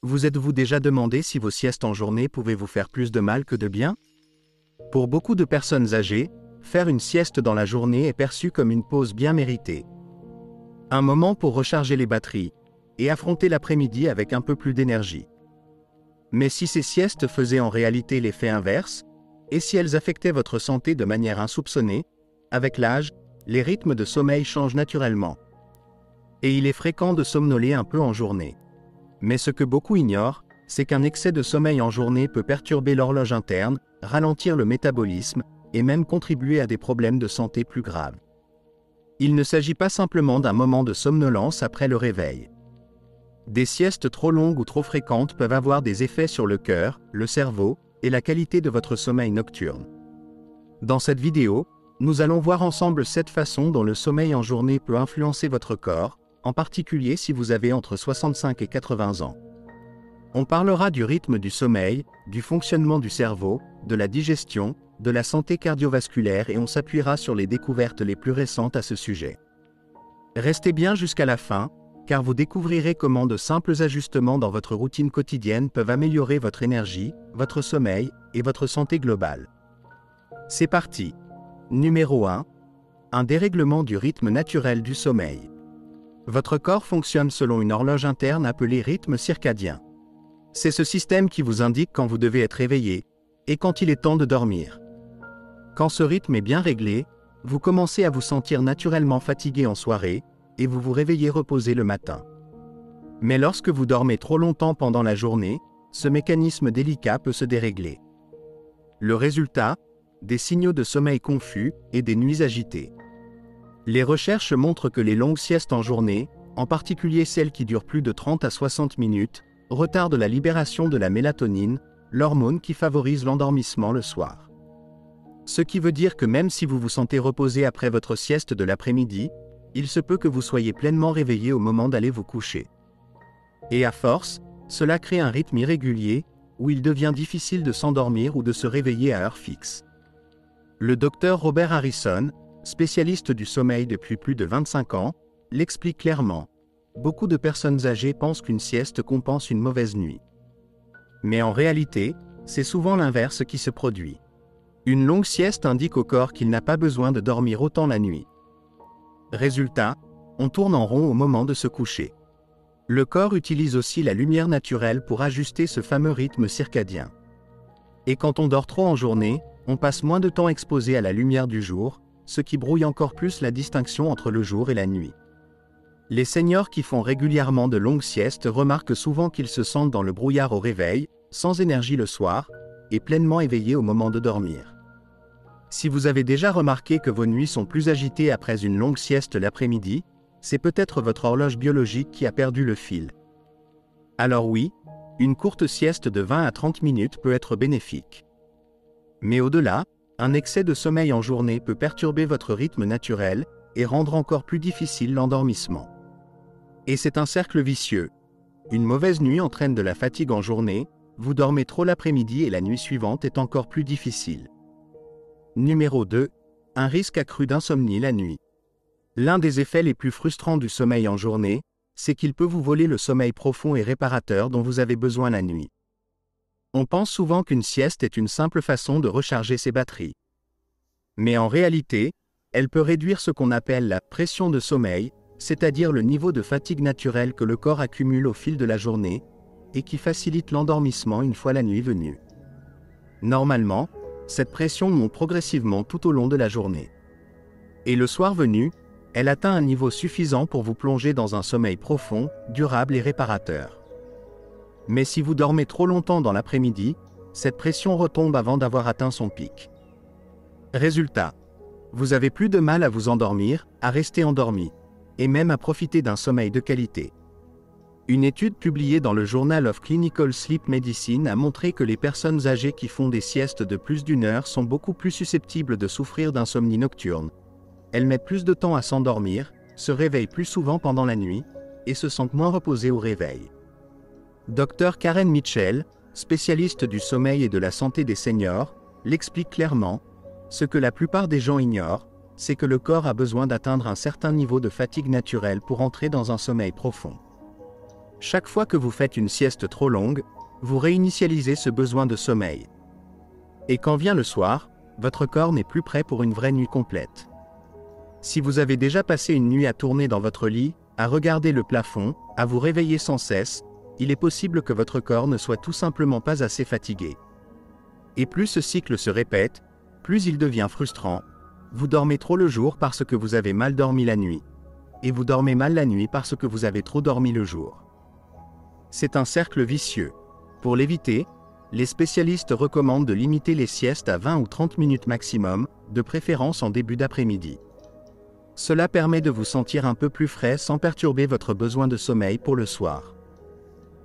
Vous êtes-vous déjà demandé si vos siestes en journée pouvaient vous faire plus de mal que de bien? Pour beaucoup de personnes âgées, faire une sieste dans la journée est perçu comme une pause bien méritée. Un moment pour recharger les batteries et affronter l'après-midi avec un peu plus d'énergie. Mais si ces siestes faisaient en réalité l'effet inverse, et si elles affectaient votre santé de manière insoupçonnée, avec l'âge, les rythmes de sommeil changent naturellement. Et il est fréquent de somnoler un peu en journée. Mais ce que beaucoup ignorent, c'est qu'un excès de sommeil en journée peut perturber l'horloge interne, ralentir le métabolisme, et même contribuer à des problèmes de santé plus graves. Il ne s'agit pas simplement d'un moment de somnolence après le réveil. Des siestes trop longues ou trop fréquentes peuvent avoir des effets sur le cœur, le cerveau, et la qualité de votre sommeil nocturne. Dans cette vidéo, nous allons voir ensemble 7 façons dont le sommeil en journée peut influencer votre corps, en particulier si vous avez entre 65 et 80 ans. On parlera du rythme du sommeil, du fonctionnement du cerveau, de la digestion, de la santé cardiovasculaire et on s'appuiera sur les découvertes les plus récentes à ce sujet. Restez bien jusqu'à la fin, car vous découvrirez comment de simples ajustements dans votre routine quotidienne peuvent améliorer votre énergie, votre sommeil et votre santé globale. C'est parti. Numéro 1. Un dérèglement du rythme naturel du sommeil. Votre corps fonctionne selon une horloge interne appelée rythme circadien. C'est ce système qui vous indique quand vous devez être éveillé et quand il est temps de dormir. Quand ce rythme est bien réglé, vous commencez à vous sentir naturellement fatigué en soirée et vous vous réveillez reposé le matin. Mais lorsque vous dormez trop longtemps pendant la journée, ce mécanisme délicat peut se dérégler. Le résultat, des signaux de sommeil confus et des nuits agitées. Les recherches montrent que les longues siestes en journée, en particulier celles qui durent plus de 30 à 60 minutes, retardent la libération de la mélatonine, l'hormone qui favorise l'endormissement le soir. Ce qui veut dire que même si vous vous sentez reposé après votre sieste de l'après-midi, il se peut que vous soyez pleinement réveillé au moment d'aller vous coucher. Et à force, cela crée un rythme irrégulier, où il devient difficile de s'endormir ou de se réveiller à heure fixe. Le docteur Robert Harrison, spécialiste du sommeil depuis plus de 25 ans, l'explique clairement. Beaucoup de personnes âgées pensent qu'une sieste compense une mauvaise nuit. Mais en réalité, c'est souvent l'inverse qui se produit. Une longue sieste indique au corps qu'il n'a pas besoin de dormir autant la nuit. Résultat, on tourne en rond au moment de se coucher. Le corps utilise aussi la lumière naturelle pour ajuster ce fameux rythme circadien. Et quand on dort trop en journée, on passe moins de temps exposé à la lumière du jour, ce qui brouille encore plus la distinction entre le jour et la nuit. Les seniors qui font régulièrement de longues siestes remarquent souvent qu'ils se sentent dans le brouillard au réveil, sans énergie le soir, et pleinement éveillés au moment de dormir. Si vous avez déjà remarqué que vos nuits sont plus agitées après une longue sieste l'après-midi, c'est peut-être votre horloge biologique qui a perdu le fil. Alors oui, une courte sieste de 20 à 30 minutes peut être bénéfique. Mais au-delà, un excès de sommeil en journée peut perturber votre rythme naturel et rendre encore plus difficile l'endormissement. Et c'est un cercle vicieux. Une mauvaise nuit entraîne de la fatigue en journée, vous dormez trop l'après-midi et la nuit suivante est encore plus difficile. Numéro 2. Un risque accru d'insomnie la nuit. L'un des effets les plus frustrants du sommeil en journée, c'est qu'il peut vous voler le sommeil profond et réparateur dont vous avez besoin la nuit. On pense souvent qu'une sieste est une simple façon de recharger ses batteries. Mais en réalité, elle peut réduire ce qu'on appelle la pression de sommeil, c'est-à-dire le niveau de fatigue naturelle que le corps accumule au fil de la journée, et qui facilite l'endormissement une fois la nuit venue. Normalement, cette pression monte progressivement tout au long de la journée. Et le soir venu, elle atteint un niveau suffisant pour vous plonger dans un sommeil profond, durable et réparateur. Mais si vous dormez trop longtemps dans l'après-midi, cette pression retombe avant d'avoir atteint son pic. Résultat, vous avez plus de mal à vous endormir, à rester endormi, et même à profiter d'un sommeil de qualité. Une étude publiée dans le Journal of Clinical Sleep Medicine a montré que les personnes âgées qui font des siestes de plus d'une heure sont beaucoup plus susceptibles de souffrir d'insomnie nocturne. Elles mettent plus de temps à s'endormir, se réveillent plus souvent pendant la nuit, et se sentent moins reposées au réveil. Dr Karen Mitchell, spécialiste du sommeil et de la santé des seniors, l'explique clairement. Ce que la plupart des gens ignorent, c'est que le corps a besoin d'atteindre un certain niveau de fatigue naturelle pour entrer dans un sommeil profond. Chaque fois que vous faites une sieste trop longue, vous réinitialisez ce besoin de sommeil. Et quand vient le soir, votre corps n'est plus prêt pour une vraie nuit complète. Si vous avez déjà passé une nuit à tourner dans votre lit, à regarder le plafond, à vous réveiller sans cesse, il est possible que votre corps ne soit tout simplement pas assez fatigué. Et plus ce cycle se répète, plus il devient frustrant. Vous dormez trop le jour parce que vous avez mal dormi la nuit. Et vous dormez mal la nuit parce que vous avez trop dormi le jour. C'est un cercle vicieux. Pour l'éviter, les spécialistes recommandent de limiter les siestes à 20 ou 30 minutes maximum, de préférence en début d'après-midi. Cela permet de vous sentir un peu plus frais sans perturber votre besoin de sommeil pour le soir.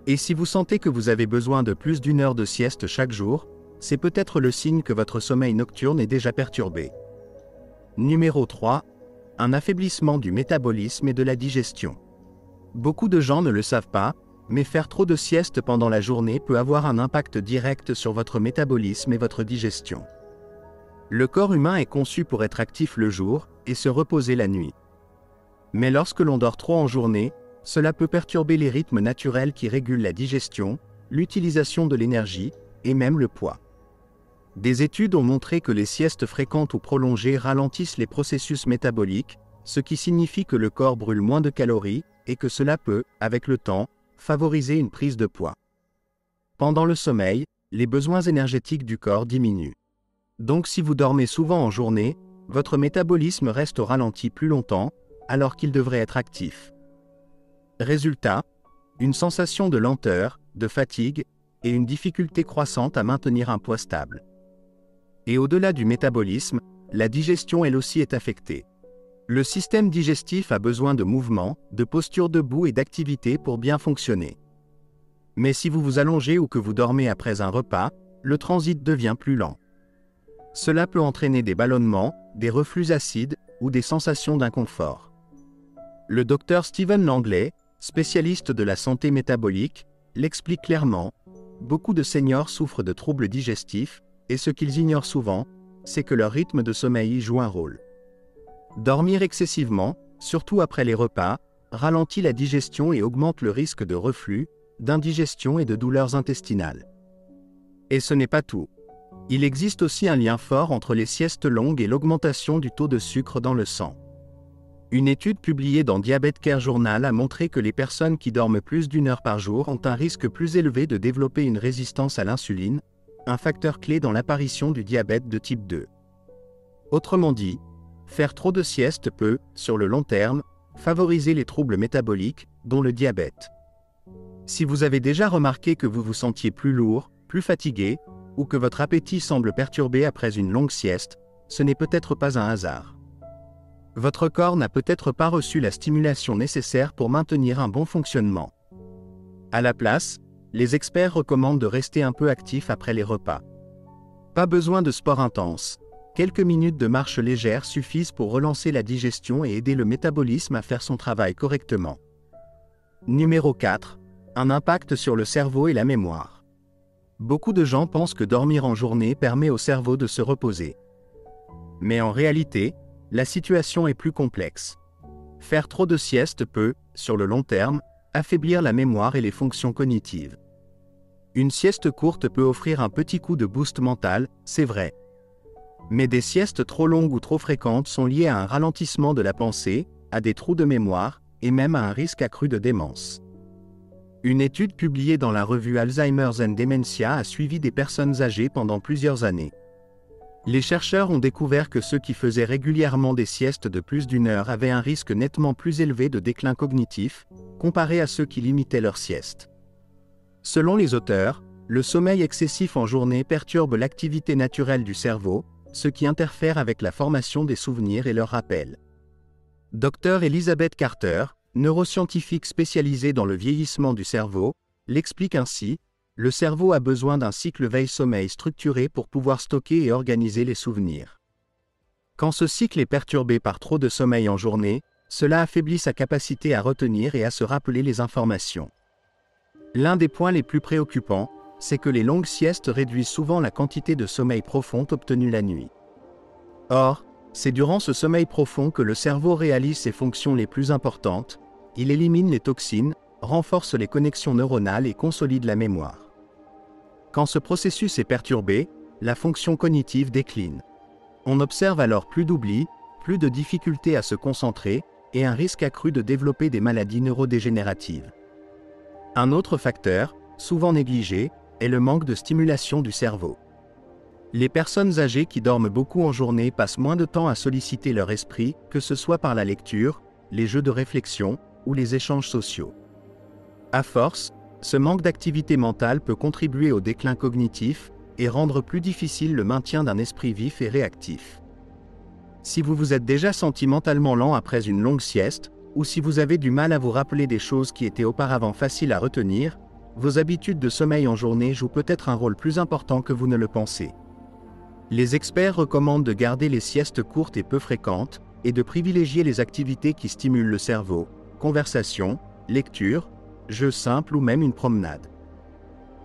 Et si vous sentez que vous avez besoin de plus d'une heure de sieste chaque jour, c'est peut-être le signe que votre sommeil nocturne est déjà perturbé. Numéro 3. Un affaiblissement du métabolisme et de la digestion. Beaucoup de gens ne le savent pas, mais faire trop de siestes pendant la journée peut avoir un impact direct sur votre métabolisme et votre digestion. Le corps humain est conçu pour être actif le jour et se reposer la nuit. Mais lorsque l'on dort trop en journée, cela peut perturber les rythmes naturels qui régulent la digestion, l'utilisation de l'énergie et même le poids. Des études ont montré que les siestes fréquentes ou prolongées ralentissent les processus métaboliques, ce qui signifie que le corps brûle moins de calories et que cela peut, avec le temps, favoriser une prise de poids. Pendant le sommeil, les besoins énergétiques du corps diminuent. Donc si vous dormez souvent en journée, votre métabolisme reste au ralenti plus longtemps, alors qu'il devrait être actif. Résultat, une sensation de lenteur, de fatigue, et une difficulté croissante à maintenir un poids stable. Et au-delà du métabolisme, la digestion elle aussi est affectée. Le système digestif a besoin de mouvement, de posture debout et d'activité pour bien fonctionner. Mais si vous vous allongez ou que vous dormez après un repas, le transit devient plus lent. Cela peut entraîner des ballonnements, des reflux acides ou des sensations d'inconfort. Le docteur Stephen Langley, spécialiste de la santé métabolique, l'explique clairement. Beaucoup de seniors souffrent de troubles digestifs, et ce qu'ils ignorent souvent, c'est que leur rythme de sommeil y joue un rôle. Dormir excessivement, surtout après les repas, ralentit la digestion et augmente le risque de reflux, d'indigestion et de douleurs intestinales. Et ce n'est pas tout. Il existe aussi un lien fort entre les siestes longues et l'augmentation du taux de sucre dans le sang. Une étude publiée dans Diabetes Care Journal a montré que les personnes qui dorment plus d'une heure par jour ont un risque plus élevé de développer une résistance à l'insuline, un facteur clé dans l'apparition du diabète de type 2. Autrement dit, faire trop de siestes peut, sur le long terme, favoriser les troubles métaboliques, dont le diabète. Si vous avez déjà remarqué que vous vous sentiez plus lourd, plus fatigué, ou que votre appétit semble perturbé après une longue sieste, ce n'est peut-être pas un hasard. Votre corps n'a peut-être pas reçu la stimulation nécessaire pour maintenir un bon fonctionnement. À la place, les experts recommandent de rester un peu actif après les repas. Pas besoin de sport intense. Quelques minutes de marche légère suffisent pour relancer la digestion et aider le métabolisme à faire son travail correctement. Numéro 4. Un impact sur le cerveau et la mémoire. Beaucoup de gens pensent que dormir en journée permet au cerveau de se reposer. Mais en réalité, la situation est plus complexe. Faire trop de siestes peut, sur le long terme, affaiblir la mémoire et les fonctions cognitives. Une sieste courte peut offrir un petit coup de boost mental, c'est vrai. Mais des siestes trop longues ou trop fréquentes sont liées à un ralentissement de la pensée, à des trous de mémoire, et même à un risque accru de démence. Une étude publiée dans la revue Alzheimer's and Dementia a suivi des personnes âgées pendant plusieurs années. Les chercheurs ont découvert que ceux qui faisaient régulièrement des siestes de plus d'une heure avaient un risque nettement plus élevé de déclin cognitif, comparé à ceux qui limitaient leur sieste. Selon les auteurs, le sommeil excessif en journée perturbe l'activité naturelle du cerveau, ce qui interfère avec la formation des souvenirs et leur rappel. Dr Elizabeth Carter, neuroscientifique spécialisée dans le vieillissement du cerveau, l'explique ainsi. Le cerveau a besoin d'un cycle veille-sommeil structuré pour pouvoir stocker et organiser les souvenirs. Quand ce cycle est perturbé par trop de sommeil en journée, cela affaiblit sa capacité à retenir et à se rappeler les informations. L'un des points les plus préoccupants, c'est que les longues siestes réduisent souvent la quantité de sommeil profond obtenue la nuit. Or, c'est durant ce sommeil profond que le cerveau réalise ses fonctions les plus importantes, il élimine les toxines, renforce les connexions neuronales et consolide la mémoire. Quand ce processus est perturbé, la fonction cognitive décline. On observe alors plus d'oubli, plus de difficultés à se concentrer, et un risque accru de développer des maladies neurodégénératives. Un autre facteur, souvent négligé, est le manque de stimulation du cerveau. Les personnes âgées qui dorment beaucoup en journée passent moins de temps à solliciter leur esprit, que ce soit par la lecture, les jeux de réflexion ou les échanges sociaux. À force, ce manque d'activité mentale peut contribuer au déclin cognitif et rendre plus difficile le maintien d'un esprit vif et réactif. Si vous vous êtes déjà senti mentalement lent après une longue sieste, ou si vous avez du mal à vous rappeler des choses qui étaient auparavant faciles à retenir, vos habitudes de sommeil en journée jouent peut-être un rôle plus important que vous ne le pensez. Les experts recommandent de garder les siestes courtes et peu fréquentes, et de privilégier les activités qui stimulent le cerveau, conversation, lecture, jeux simples ou même une promenade.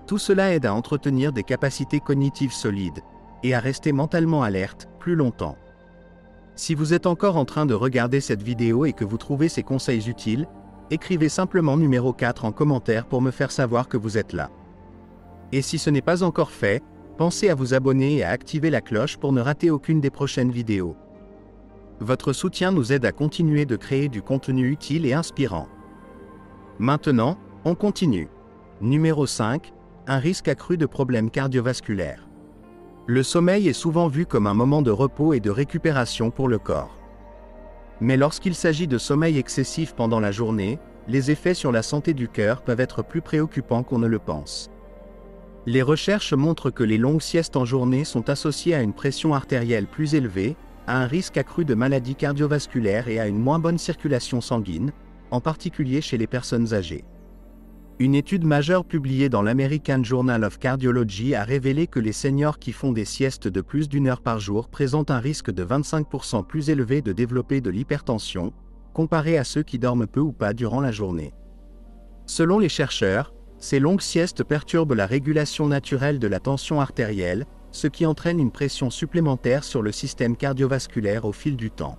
Tout cela aide à entretenir des capacités cognitives solides, et à rester mentalement alerte plus longtemps. Si vous êtes encore en train de regarder cette vidéo et que vous trouvez ces conseils utiles, écrivez simplement numéro 4 en commentaire pour me faire savoir que vous êtes là. Et si ce n'est pas encore fait, pensez à vous abonner et à activer la cloche pour ne rater aucune des prochaines vidéos. Votre soutien nous aide à continuer de créer du contenu utile et inspirant. Maintenant, on continue. Numéro 5, un risque accru de problèmes cardiovasculaires. Le sommeil est souvent vu comme un moment de repos et de récupération pour le corps. Mais lorsqu'il s'agit de sommeil excessif pendant la journée, les effets sur la santé du cœur peuvent être plus préoccupants qu'on ne le pense. Les recherches montrent que les longues siestes en journée sont associées à une pression artérielle plus élevée, à un risque accru de maladies cardiovasculaires et à une moins bonne circulation sanguine, en particulier chez les personnes âgées. Une étude majeure publiée dans l'American Journal of Cardiology a révélé que les seniors qui font des siestes de plus d'1 heure par jour présentent un risque de 25% plus élevé de développer de l'hypertension, comparé à ceux qui dorment peu ou pas durant la journée. Selon les chercheurs, ces longues siestes perturbent la régulation naturelle de la tension artérielle, ce qui entraîne une pression supplémentaire sur le système cardiovasculaire au fil du temps.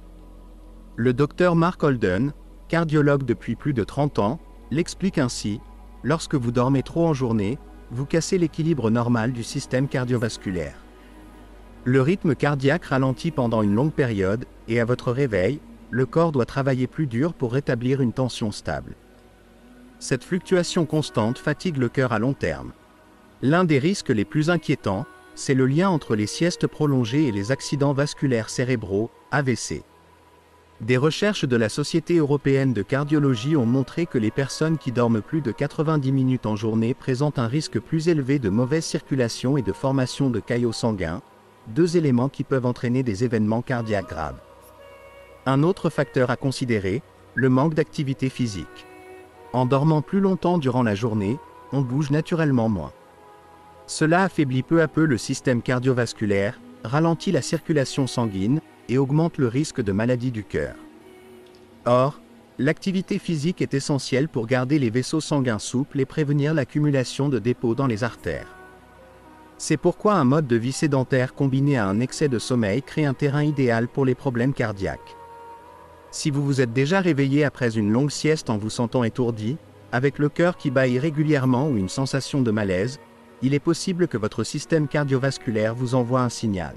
Le docteur Mark Holden, cardiologue depuis plus de 30 ans, l'explique ainsi. Lorsque vous dormez trop en journée, vous cassez l'équilibre normal du système cardiovasculaire. Le rythme cardiaque ralentit pendant une longue période, et à votre réveil, le corps doit travailler plus dur pour rétablir une tension stable. Cette fluctuation constante fatigue le cœur à long terme. L'un des risques les plus inquiétants, c'est le lien entre les siestes prolongées et les accidents vasculaires cérébraux, AVC. Des recherches de la Société européenne de cardiologie ont montré que les personnes qui dorment plus de 90 minutes en journée présentent un risque plus élevé de mauvaise circulation et de formation de caillots sanguins, deux éléments qui peuvent entraîner des événements cardiaques graves. Un autre facteur à considérer, le manque d'activité physique. En dormant plus longtemps durant la journée, on bouge naturellement moins. Cela affaiblit peu à peu le système cardiovasculaire, ralentit la circulation sanguine, et augmente le risque de maladie du cœur. Or, l'activité physique est essentielle pour garder les vaisseaux sanguins souples et prévenir l'accumulation de dépôts dans les artères. C'est pourquoi un mode de vie sédentaire combiné à un excès de sommeil crée un terrain idéal pour les problèmes cardiaques. Si vous vous êtes déjà réveillé après une longue sieste en vous sentant étourdi, avec le cœur qui bat irrégulièrement ou une sensation de malaise, il est possible que votre système cardiovasculaire vous envoie un signal.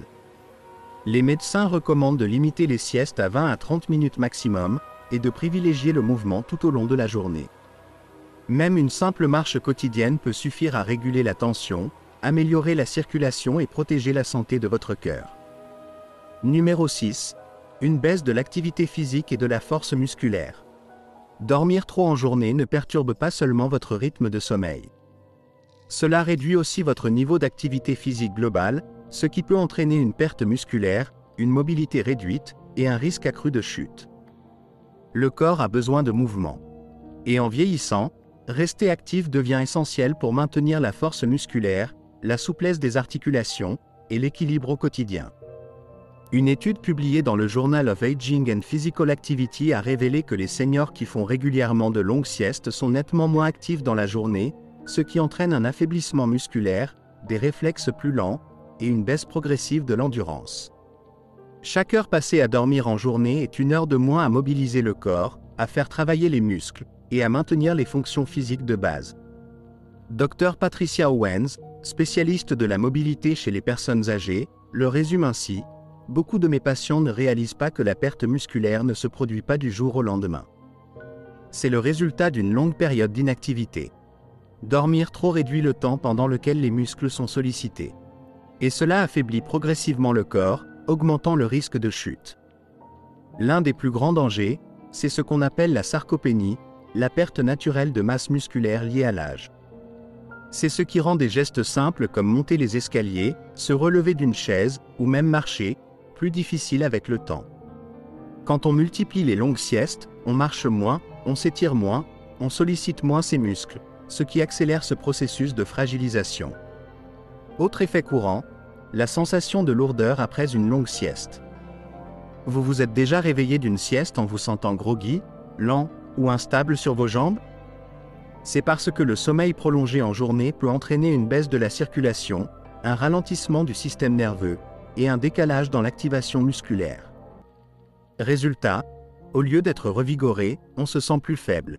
Les médecins recommandent de limiter les siestes à 20 à 30 minutes maximum et de privilégier le mouvement tout au long de la journée. Même une simple marche quotidienne peut suffire à réguler la tension, améliorer la circulation et protéger la santé de votre cœur. Numéro 6. Une baisse de l'activité physique et de la force musculaire. Dormir trop en journée ne perturbe pas seulement votre rythme de sommeil. Cela réduit aussi votre niveau d'activité physique globale, ce qui peut entraîner une perte musculaire, une mobilité réduite et un risque accru de chute. Le corps a besoin de mouvement. Et en vieillissant, rester actif devient essentiel pour maintenir la force musculaire, la souplesse des articulations et l'équilibre au quotidien. Une étude publiée dans le Journal of Aging and Physical Activity a révélé que les seniors qui font régulièrement de longues siestes sont nettement moins actifs dans la journée, ce qui entraîne un affaiblissement musculaire, des réflexes plus lents, et une baisse progressive de l'endurance. Chaque heure passée à dormir en journée est une heure de moins à mobiliser le corps, à faire travailler les muscles, et à maintenir les fonctions physiques de base. Dr Patricia Owens, spécialiste de la mobilité chez les personnes âgées, le résume ainsi: « Beaucoup de mes patients ne réalisent pas que la perte musculaire ne se produit pas du jour au lendemain. C'est le résultat d'une longue période d'inactivité. Dormir trop réduit le temps pendant lequel les muscles sont sollicités. Et cela affaiblit progressivement le corps, augmentant le risque de chute. L'un des plus grands dangers, c'est ce qu'on appelle la sarcopénie, la perte naturelle de masse musculaire liée à l'âge. C'est ce qui rend des gestes simples comme monter les escaliers, se relever d'une chaise, ou même marcher, plus difficiles avec le temps. Quand on multiplie les longues siestes, on marche moins, on s'étire moins, on sollicite moins ses muscles, ce qui accélère ce processus de fragilisation. Autre effet courant, la sensation de lourdeur après une longue sieste. Vous vous êtes déjà réveillé d'une sieste en vous sentant groggy, lent ou instable sur vos jambes? C'est parce que le sommeil prolongé en journée peut entraîner une baisse de la circulation, un ralentissement du système nerveux et un décalage dans l'activation musculaire. Résultat, au lieu d'être revigoré, on se sent plus faible.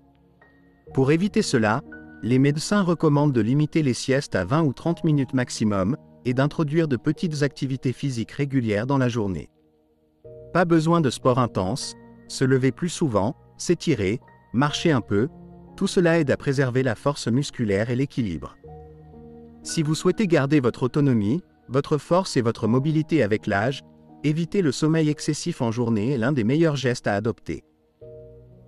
Pour éviter cela, les médecins recommandent de limiter les siestes à 20 ou 30 minutes maximum et d'introduire de petites activités physiques régulières dans la journée. Pas besoin de sport intense, se lever plus souvent, s'étirer, marcher un peu, tout cela aide à préserver la force musculaire et l'équilibre. Si vous souhaitez garder votre autonomie, votre force et votre mobilité avec l'âge, éviter le sommeil excessif en journée est l'un des meilleurs gestes à adopter.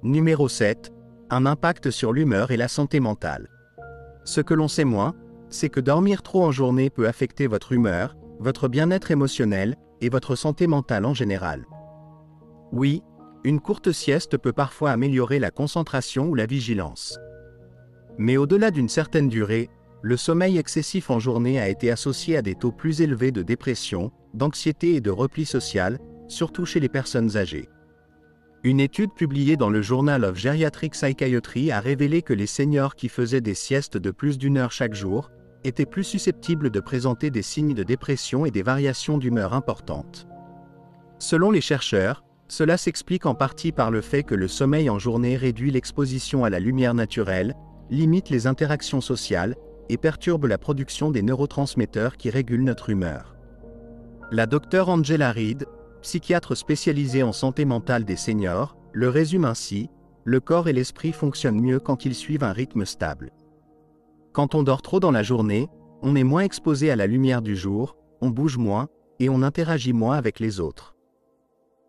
Numéro 7. Un impact sur l'humeur et la santé mentale. Ce que l'on sait moins, c'est que dormir trop en journée peut affecter votre humeur, votre bien-être émotionnel et votre santé mentale en général. Oui, une courte sieste peut parfois améliorer la concentration ou la vigilance. Mais au-delà d'une certaine durée, le sommeil excessif en journée a été associé à des taux plus élevés de dépression, d'anxiété et de repli social, surtout chez les personnes âgées. Une étude publiée dans le Journal of Geriatric Psychiatry a révélé que les seniors qui faisaient des siestes de plus d'une heure chaque jour étaient plus susceptibles de présenter des signes de dépression et des variations d'humeur importantes. Selon les chercheurs, cela s'explique en partie par le fait que le sommeil en journée réduit l'exposition à la lumière naturelle, limite les interactions sociales et perturbe la production des neurotransmetteurs qui régulent notre humeur. La Dr Angela Reed, psychiatre spécialisée en santé mentale des seniors, le résume ainsi: « Le corps et l'esprit fonctionnent mieux quand ils suivent un rythme stable. Quand on dort trop dans la journée, on est moins exposé à la lumière du jour, on bouge moins, et on interagit moins avec les autres.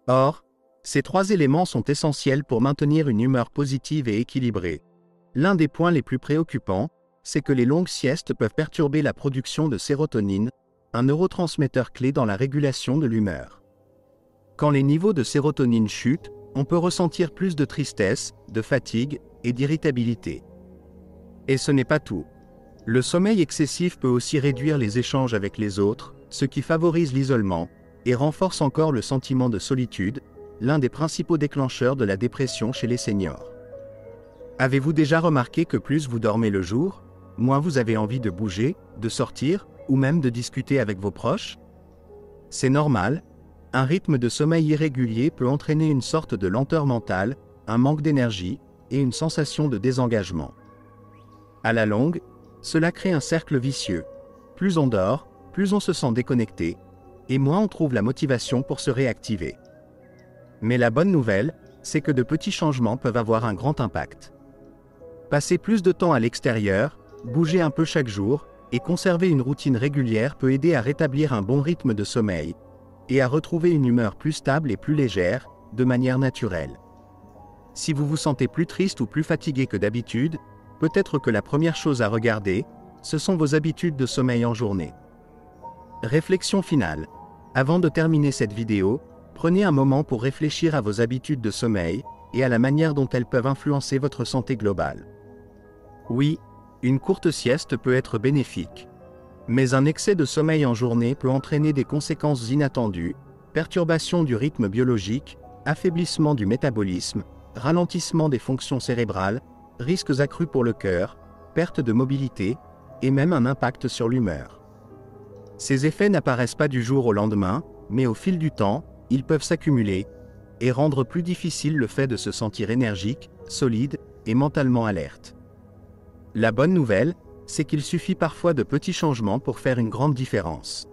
Or, ces trois éléments sont essentiels pour maintenir une humeur positive et équilibrée. L'un des points les plus préoccupants, c'est que les longues siestes peuvent perturber la production de sérotonine, un neurotransmetteur clé dans la régulation de l'humeur. Quand les niveaux de sérotonine chutent, on peut ressentir plus de tristesse, de fatigue et d'irritabilité. Et ce n'est pas tout. Le sommeil excessif peut aussi réduire les échanges avec les autres, ce qui favorise l'isolement et renforce encore le sentiment de solitude, l'un des principaux déclencheurs de la dépression chez les seniors. Avez-vous déjà remarqué que plus vous dormez le jour, moins vous avez envie de bouger, de sortir, ou même de discuter avec vos proches? C'est normal, un rythme de sommeil irrégulier peut entraîner une sorte de lenteur mentale, un manque d'énergie, et une sensation de désengagement. À la longue, cela crée un cercle vicieux. Plus on dort, plus on se sent déconnecté, et moins on trouve la motivation pour se réactiver. Mais la bonne nouvelle, c'est que de petits changements peuvent avoir un grand impact. Passer plus de temps à l'extérieur, bouger un peu chaque jour, et conserver une routine régulière peut aider à rétablir un bon rythme de sommeil, et à retrouver une humeur plus stable et plus légère, de manière naturelle. Si vous vous sentez plus triste ou plus fatigué que d'habitude, peut-être que la première chose à regarder, ce sont vos habitudes de sommeil en journée. Réflexion finale. Avant de terminer cette vidéo, prenez un moment pour réfléchir à vos habitudes de sommeil et à la manière dont elles peuvent influencer votre santé globale. Oui, une courte sieste peut être bénéfique. Mais un excès de sommeil en journée peut entraîner des conséquences inattendues, perturbation du rythme biologique, affaiblissement du métabolisme, ralentissement des fonctions cérébrales, risques accrus pour le cœur, perte de mobilité, et même un impact sur l'humeur. Ces effets n'apparaissent pas du jour au lendemain, mais au fil du temps, ils peuvent s'accumuler, et rendre plus difficile le fait de se sentir énergique, solide, et mentalement alerte. La bonne nouvelle, c'est qu'il suffit parfois de petits changements pour faire une grande différence.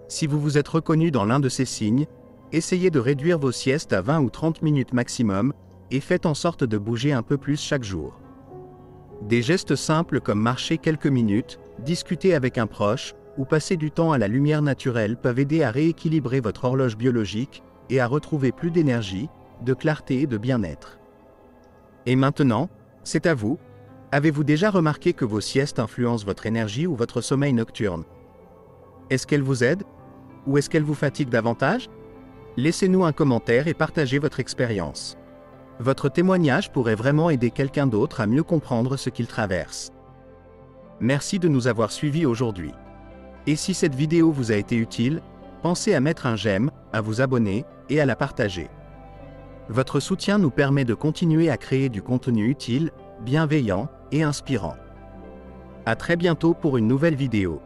Si vous vous êtes reconnu dans l'un de ces signes, essayez de réduire vos siestes à 20 ou 30 minutes maximum et faites en sorte de bouger un peu plus chaque jour. Des gestes simples comme marcher quelques minutes, discuter avec un proche ou passer du temps à la lumière naturelle peuvent aider à rééquilibrer votre horloge biologique et à retrouver plus d'énergie, de clarté et de bien-être. Et maintenant, c'est à vous. Avez-vous déjà remarqué que vos siestes influencent votre énergie ou votre sommeil nocturne? Est-ce qu'elles vous aident? Ou est-ce qu'elles vous fatiguent davantage? Laissez-nous un commentaire et partagez votre expérience. Votre témoignage pourrait vraiment aider quelqu'un d'autre à mieux comprendre ce qu'il traverse. Merci de nous avoir suivis aujourd'hui. Et si cette vidéo vous a été utile, pensez à mettre un j'aime, à vous abonner et à la partager. Votre soutien nous permet de continuer à créer du contenu utile, bienveillant et inspirant. À très bientôt pour une nouvelle vidéo.